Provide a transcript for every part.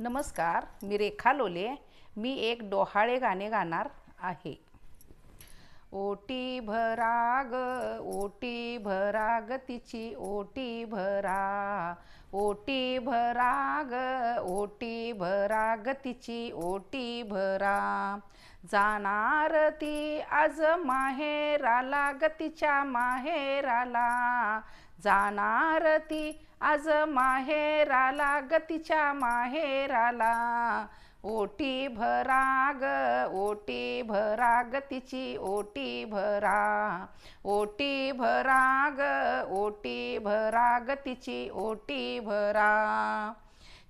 नमस्कार, मी रेखा लोले. मी एक डोहाळे गाणे गाणार आहे. ओटी भरा ग, ओटी भरा ग तिची ओटी भरा. ओटी भरा ग, ओटी भरा ग तिची ओटी भरा. जाणार ती आज माहेराला ग तिच्या माहेराला. जाणार ती आज माहेराला ग तिच्या माहेराला. ओटी भरा ग, ओटी भरा ग तिची ओटी भरा. ओटी भरा ग, ओटी भरा ग तिची ओटी भरा.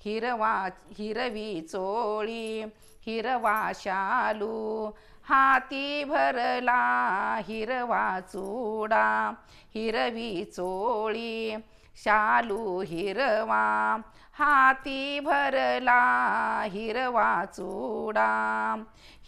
हिरवी चोळी, हिरवा शालू, हाती भरला हिरवा चुडा. हिरवी चोळी, शालू हिरवा, हाती भरला हिरवा चुडा.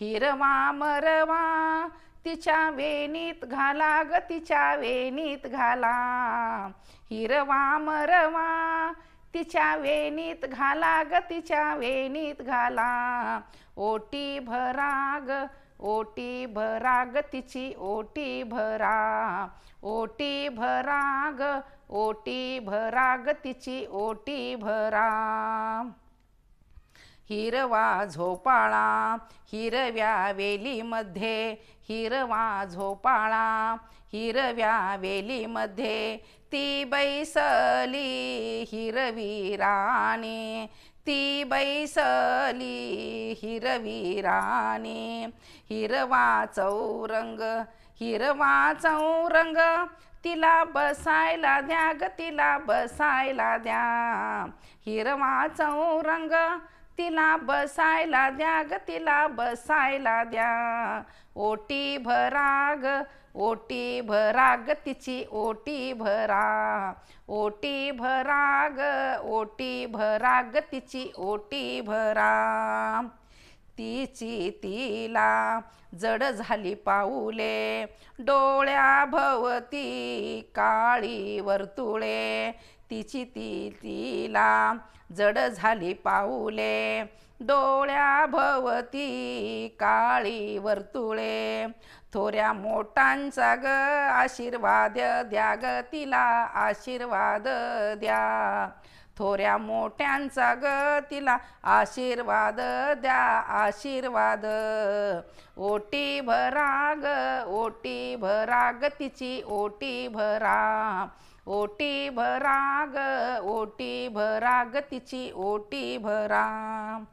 हिरवा मरवा तिच्या वेणीत घाला ग, तिच्या वेणीत घाला. हिरवा मरवा तिच्या वेणीत घाला ग, तिच्या वेणीत घाला. ओटी भरा ग, ओटी भरा ग तिची ओटी भरा. ओटी भरा ग, ओटी भरा ग तिची ओटी भरा. हिरवा झोपाळा हिरव्या वेलीमध्ये, हिरवा झोपाळा हिरव्या वेलीमध्ये. ती बैसली हिरवी राणी, ती बैसली हिरवी राणी. हिरवा चौरंग, हिरवा चौरंग, तिला बसायला द्या ग, तिला बसायला द्या. हिरवा चौरंग तिला बसायला द्या ग, तिला बसायला द्या. ओटी भरा ग, ओटी भरा ग तिची ओटी भरा. ओटी भरा ग, ओटी भरा ग तिची ओटी भरा. तिची तिला जड झाली पाऊले, डोळ्या भवती काळी वर्तुळे. तिची तिला जड झाली पाऊले, डोळ्या भवती काळी वर्तुळे. थोऱ्या मोठ्यांचा ग आशीर्वाद द्या ग, तिला आशीर्वाद द्या. थोऱ्या मोठ्यांचा ग तिला आशीर्वाद द्या, आशीर्वाद. ओटी भरा ग, ओटी भरा ग तिची ओटी भरा. ओटी भरा ग, ओटी भरा ग तिची ओटी भरा.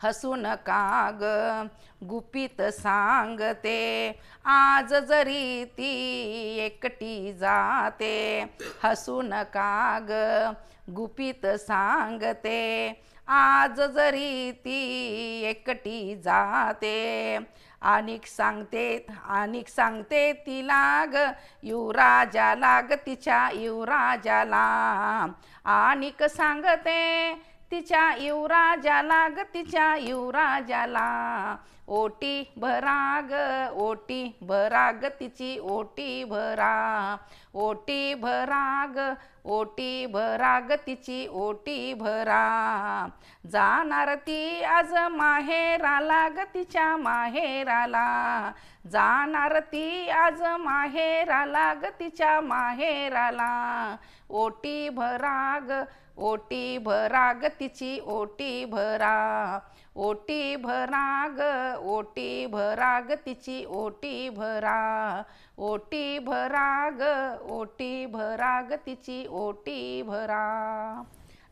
हसू नका ग, गुपित सांगते, आज जरी ती एकटी जाते. हसू नका ग, गुपित सांगते, आज जरी ती एकटी जाते. आणिक सांगते तिला ग, युवराजाला ग तिच्या युवराजाला. आणिक सांगते तिच्या युवराजाला ग, तिच्या युवराजाला. ओटी भरा ग, ओटी भरा ग तिची ओटी भरा. ओटी भरा ग, ओटी भरा ग तिची ओटी भरा. जाणार ती आज माहेराला ग, तिच्या माहेराला. जाणार ती आज माहेराला ग, तिच्या माहेराला. ओटी भरा ग, ओटी भरा ग तिची ओटी भरा. ओटी भरा ग, ओटी भरा ग तिची ओटी भरा. ओटी भरा ग, ओटी भरा ग तिची ओटी भरा.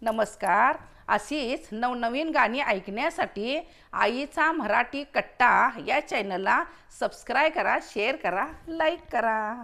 नमस्कार. अशीच नवनवीन गाणी ऐकण्यासाठी आईचा मराठी कट्टा या चॅनलला सबस्क्राईब करा, शेअर करा, लाईक करा.